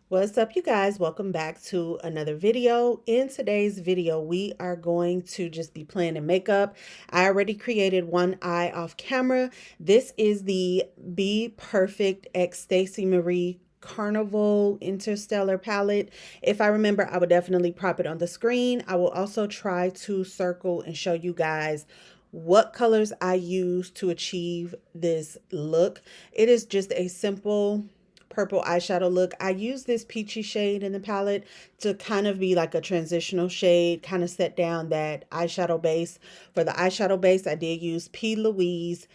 What's up, you guys? Welcome back to another video. In today's video, we are going to just be playing in makeup. I already created one eye off camera. This is the Be Perfect X Stacey Marie Carnival Interstellar palette. If I remember, I would definitely prop it on the screen. I will also try to circle and show you guys what colors I use to achieve this look. It is just a simple purple eyeshadow look. I use this peachy shade in the palette to kind of be like a transitional shade, kind of set down that eyeshadow base. For the eyeshadow base, I did use P. Louise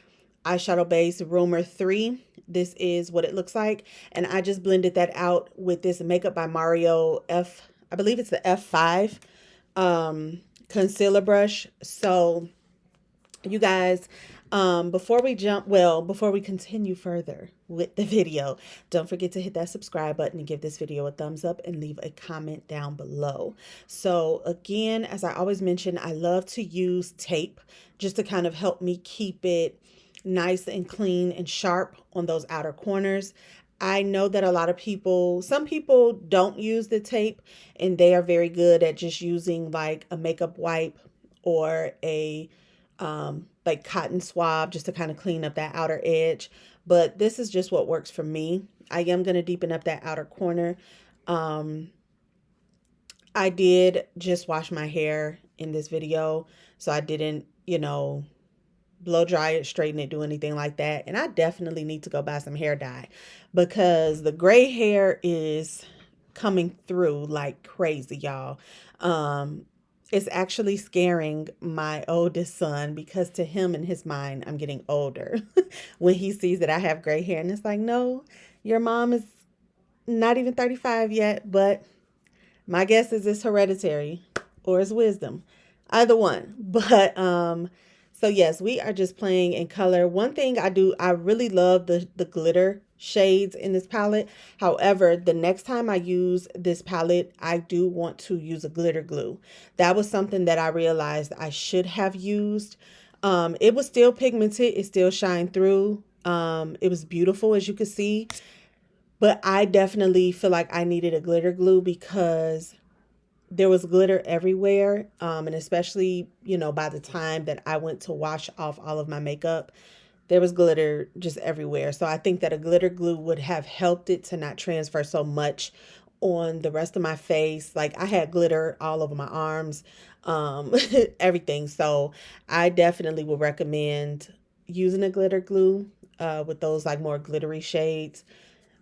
eyeshadow base Rumor 3. This is what it looks like. And I just blended that out with this Makeup by Mario I believe it's the F5 concealer brush. So you guys, before we continue further with the video, don't forget to hit that subscribe button and give this video a thumbs up and leave a comment down below. So again, as I always mention, I love to use tape just to kind of help me keep it nice and clean and sharp on those outer corners. I know that some people don't use the tape and they are very good at just using like a makeup wipe or a like cotton swab just to kind of clean up that outer edge. But this is just what works for me. I am going to deepen up that outer corner. I did just wash my hair in this video, so I didn't, blow dry it, straighten it, do anything like that. And I definitely need to go buy some hair dye because the gray hair is coming through like crazy, y'all. It's actually scaring my oldest son because to him in his mind, I'm getting older when he sees that I have gray hair. And it's like, no, your mom is not even 35 yet, but my guess is it's hereditary or it's wisdom, either one. But so yes, we are just playing in color. One thing I really love the glitter shades in this palette. However, the next time I use this palette, I do want to use a glitter glue. That was something that I realized I should have used. It was still pigmented. It still shined through. It was beautiful, as you can see. But I definitely feel like I needed a glitter glue because there was glitter everywhere. And especially, by the time that I went to wash off all of my makeup, there was glitter just everywhere. So I think that a glitter glue would have helped it to not transfer so much on the rest of my face. Like I had glitter all over my arms, everything. So I definitely would recommend using a glitter glue with those like more glittery shades.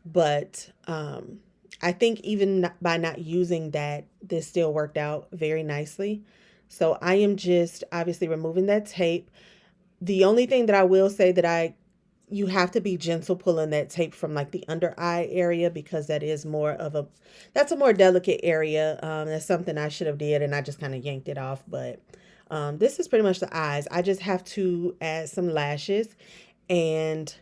But I think even by not using that, this still worked out very nicely. So I am just obviously removing that tape. The only thing that I will say that you have to be gentle pulling that tape from like the under eye area because that's a more delicate area. That's something I should have did and I just kind of yanked it off. But this is pretty much the eyes. I just have to add some lashes and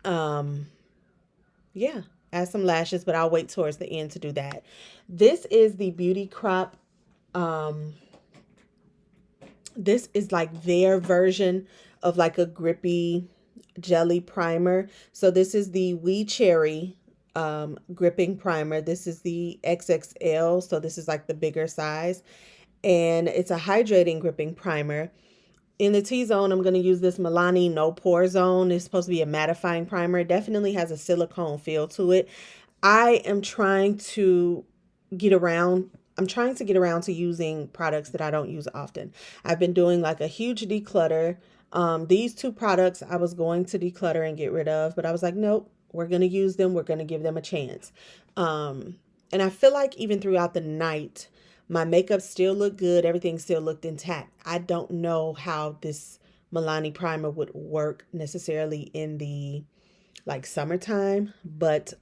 yeah, add some lashes, but I'll wait towards the end to do that. This is the Beauty Crop. This is like their version of like a grippy jelly primer. So this is the Wee Cherry gripping primer. This is the XXL. So this is like the bigger size. And it's a hydrating gripping primer. In the T-zone, I'm going to use this Milani No Pore Zone. It's supposed to be a mattifying primer. It definitely has a silicone feel to it. I'm trying to get around to using products that I don't use often. I've been doing like a huge declutter. These two products I was going to declutter and get rid of, but I was like, nope, we're going to use them. We're going to give them a chance. And I feel like even throughout the night, my makeup still looked good. Everything still looked intact. I don't know how this Milani primer would work necessarily in the like summertime, but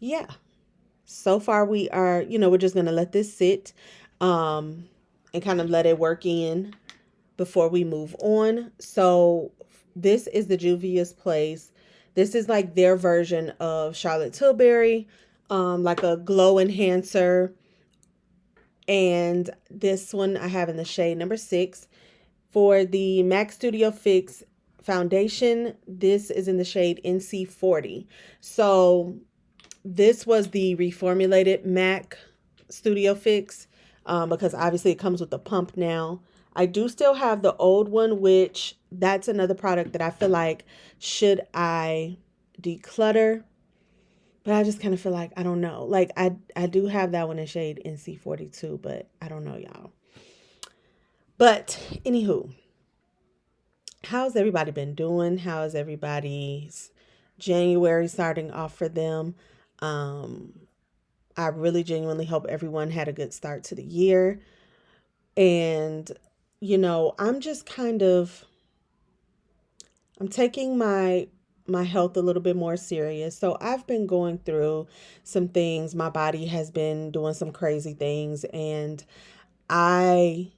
yeah. So far we are, we're just going to let this sit and kind of let it work in before we move on. So this is the Juvia's Place. This is like their version of Charlotte Tilbury, like a glow enhancer. And this one I have in the shade number 6. For the MAC Studio Fix foundation, this is in the shade NC40. So This was the reformulated MAC Studio Fix, because obviously it comes with a pump now. I do still have the old one, which that's another product that I feel like should I declutter, but I just kind of feel like I don't know. Like I do have that one in shade NC42, but I don't know, y'all. But anywho, how's everybody been doing? How is everybody's January starting off for them? I really genuinely hope everyone had a good start to the year. And, I'm just I'm taking my health a little bit more serious. So I've been going through some things. My body has been doing some crazy things, and I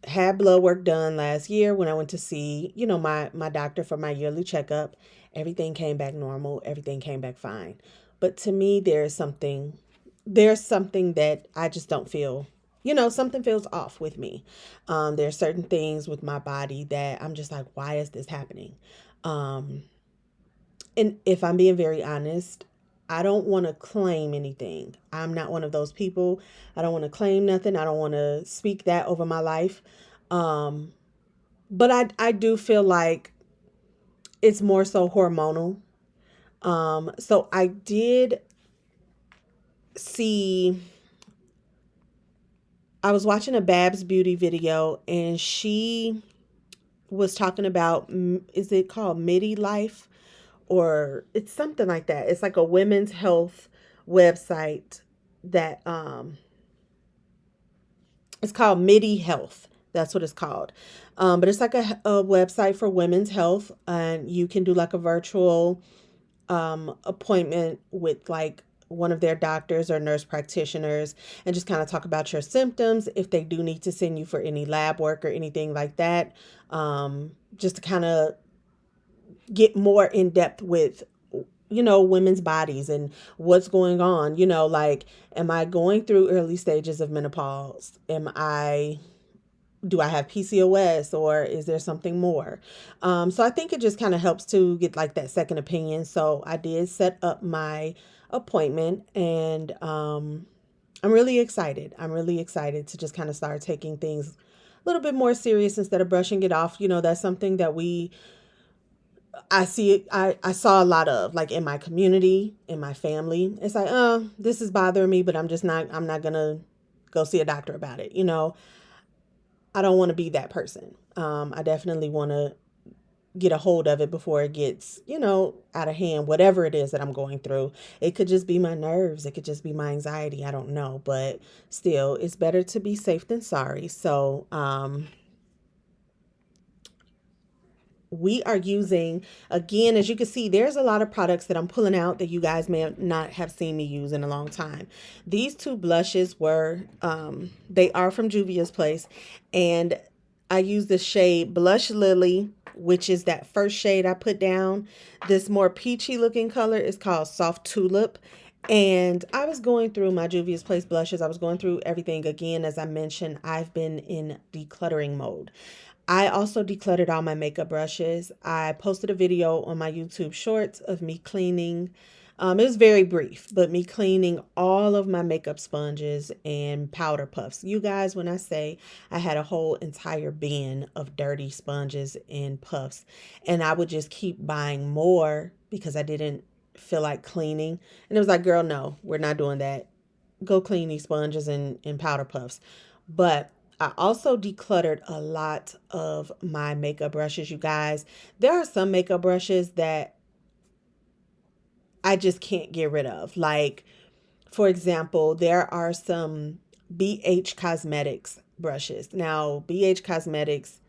had blood work done last year when I went to see, my doctor for my yearly checkup. Everything came back normal. Everything came back fine. But to me, there's something that I just don't feel, something feels off with me. There's certain things with my body that I'm just like, why is this happening? Um, and if I'm being very honest, I don't want to claim anything. I'm not one of those people. I don't want to claim nothing. I don't want to speak that over my life. Um, but I do feel like it's more so hormonal. So I did see, I was watching a Babs Beauty video, and she was talking about, is it called Midi Life? Or it's something like that. It's like a women's health website that it's called Midi Health. That's what it's called. But it's like a website for women's health, and you can do like a virtual appointment with like one of their doctors or nurse practitioners, and just kind of talk about your symptoms, if they do need to send you for any lab work or anything like that. Just to kind of get more in depth with women's bodies and what's going on, like, am I going through early stages of menopause? Do I have PCOS, or is there something more? So I think it just kind of helps to get like that second opinion. So I did set up my appointment, and I'm really excited. I'm really excited to just kind of start taking things a little bit more serious instead of brushing it off. That's something that I saw a lot of, like, in my community, in my family. It's like, this is bothering me, but I'm not gonna go see a doctor about it. I don't want to be that person. I definitely want to get a hold of it before it gets, out of hand, whatever it is that I'm going through. It could just be my nerves. It could just be my anxiety. I don't know, but still, it's better to be safe than sorry. So, we are using, again, as you can see, there's a lot of products that I'm pulling out that you guys may not have seen me use in a long time. These two blushes they are from Juvia's Place, and I use the shade Blush Lily, which is that first shade I put down. This more peachy looking color is called Soft Tulip. And I was going through my Juvia's Place blushes. I was going through everything. Again, as I mentioned, I've been in decluttering mode. I also decluttered all my makeup brushes. I posted a video on my YouTube shorts of me cleaning. It was very brief, but me cleaning all of my makeup sponges and powder puffs. You guys, when I say I had a whole entire bin of dirty sponges and puffs, and I would just keep buying more because I didn't feel like cleaning. And it was like, girl, no, we're not doing that. Go clean these sponges and powder puffs. But I also decluttered a lot of my makeup brushes, you guys. There are some makeup brushes that I just can't get rid of. Like, for example, there are some BH Cosmetics brushes. Now, BH Cosmetics,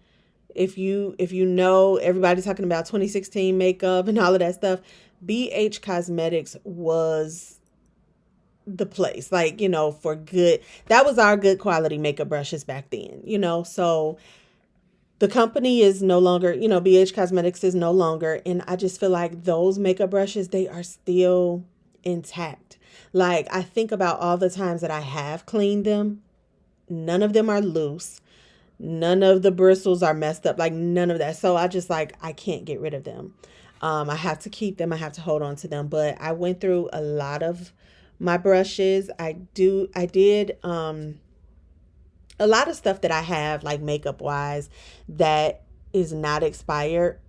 if you know, everybody's talking about 2016 makeup and all of that stuff. BH Cosmetics was the place, like, for good. That was our good quality makeup brushes back then, so the company is no longer, BH Cosmetics is no longer, and I just feel like those makeup brushes, they are still intact. Like, I think about all the times that I have cleaned them. None of them are loose. None of the bristles are messed up, like none of that. So I just, like, I can't get rid of them. I have to keep them. I have to hold on to them. But I went through a lot of my brushes. I did a lot of stuff that I have, like makeup wise, that is not expired.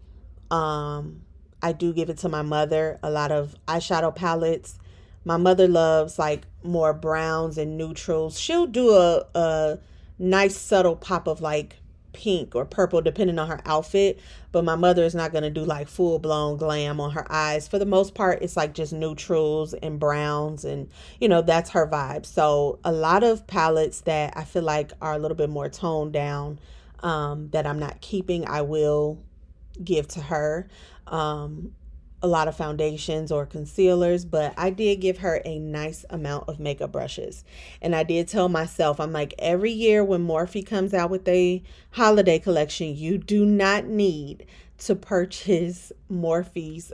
Um, I do give it to my mother. A lot of eyeshadow palettes. My mother loves like more browns and neutrals. She'll do a nice subtle pop of like pink or purple depending on her outfit, but my mother is not going to do like full blown glam on her eyes. For the most part, it's like just neutrals and browns, and that's her vibe. So a lot of palettes that I feel like are a little bit more toned down, that I'm not keeping, I will give to her. Um, a lot of foundations or concealers, but I did give her a nice amount of makeup brushes. And I did tell myself, I'm like, every year when Morphe comes out with a holiday collection, you do not need to purchase Morphe's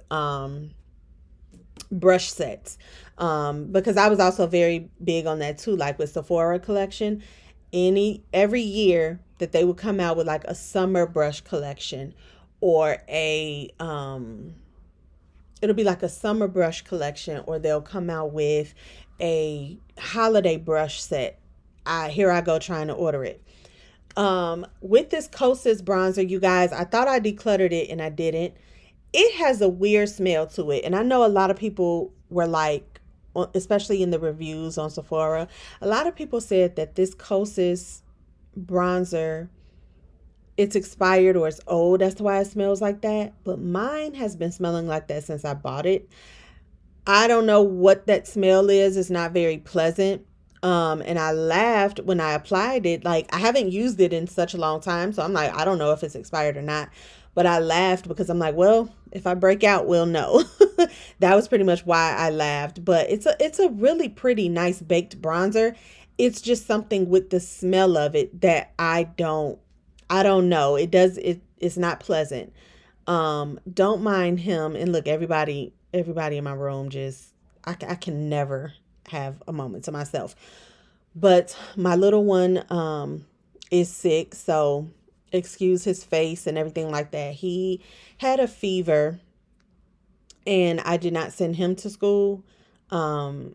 brush sets. Because I was also very big on that too, like with Sephora collection. Every year that they would come out with like a summer brush collection, or it'll be like a summer brush collection, or they'll come out with a holiday brush set. Here I go trying to order it. With this Kosas bronzer, you guys, I thought I decluttered it and I didn't. It has a weird smell to it, and I know a lot of people were like, especially in the reviews on Sephora, a lot of people said that this Kosas bronzer, it's expired or it's old. That's why it smells like that. But mine has been smelling like that since I bought it. I don't know what that smell is. It's not very pleasant. And I laughed when I applied it. Like, I haven't used it in such a long time, so I'm like, I don't know if it's expired or not. But I laughed because I'm like, well, if I break out, we'll know. That was pretty much why I laughed. But it's a really pretty nice baked bronzer. It's just something with the smell of it that I don't know. It's not pleasant. Don't mind him. And look, everybody in my room just, I can never have a moment to myself. But my little one is sick, so excuse his face and everything like that. He had a fever, and I did not send him to school um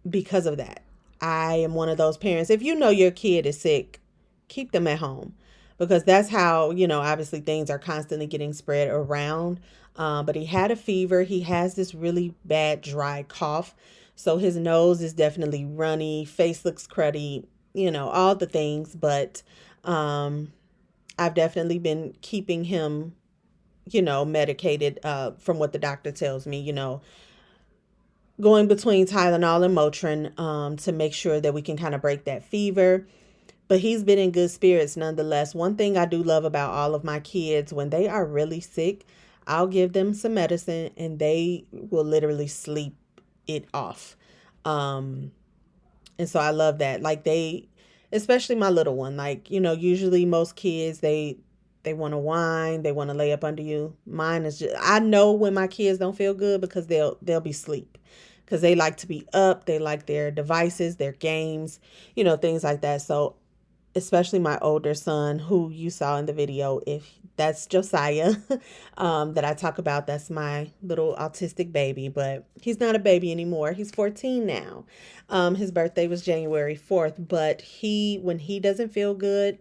because of that. I am one of those parents. If you know your kid is sick, keep them at home, because that's how, obviously things are constantly getting spread around. But he had a fever. He has this really bad dry cough. So his nose is definitely runny, face looks cruddy, all the things. But I've definitely been keeping him, medicated, from what the doctor tells me, going between Tylenol and Motrin, to make sure that we can kind of break that fever. But he's been in good spirits nonetheless. One thing I do love about all of my kids, when they are really sick, I'll give them some medicine and they will literally sleep it off. And so I love that. Like, especially my little one, like, usually most kids, they want to whine, they want to lay up under you. Mine is just, I know when my kids don't feel good because they'll be asleep, because they like to be up, they like their devices, their games, things like that. So especially my older son, who you saw in the video, if that's Josiah, that I talk about, that's my little autistic baby, but he's not a baby anymore. He's 14 now. His birthday was January 4th, but when he doesn't feel good,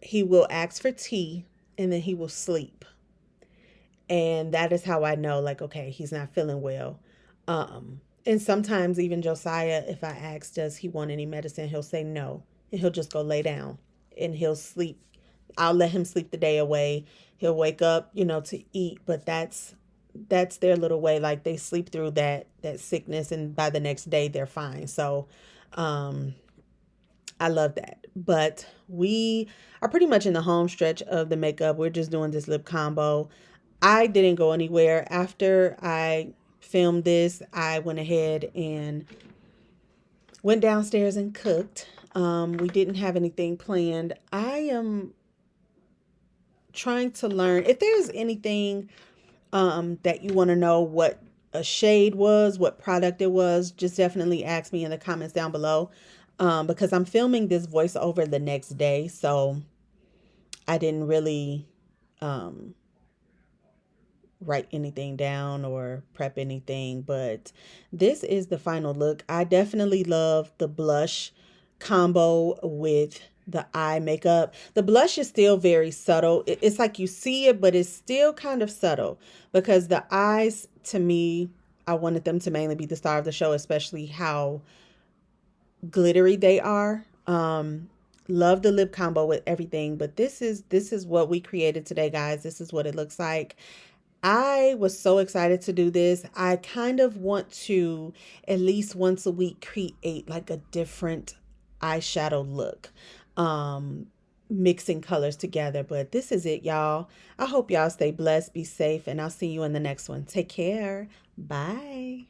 he will ask for tea and then he will sleep. And that is how I know, like, okay, he's not feeling well. And sometimes even Josiah, if I ask, does he want any medicine, he'll say no. And he'll just go lay down and he'll sleep. I'll let him sleep the day away. He'll wake up, to eat. But that's their little way. Like, they sleep through that sickness, and by the next day they're fine. So I love that. But we are pretty much in the home stretch of the makeup. We're just doing this lip combo. I didn't go anywhere. After I filmed this, I went ahead and went downstairs and cooked. We didn't have anything planned. I am trying to learn. If there's anything that you want to know what a shade was, what product it was, just definitely ask me in the comments down below. Because I'm filming this voiceover the next day, so I didn't really write anything down or prep anything, but this is the final look. I definitely love the blush combo with the eye makeup. The blush is still very subtle. It's like you see it, but it's still kind of subtle because the eyes, to me, I wanted them to mainly be the star of the show, especially how glittery they are. Love the lip combo with everything, but this is what we created today, guys. This is what it looks like. I was so excited to do this. I kind of want to at least once a week create like a different eyeshadow look. Mixing colors together, but this is it, y'all. I hope y'all stay blessed, be safe, and I'll see you in the next one. Take care. Bye.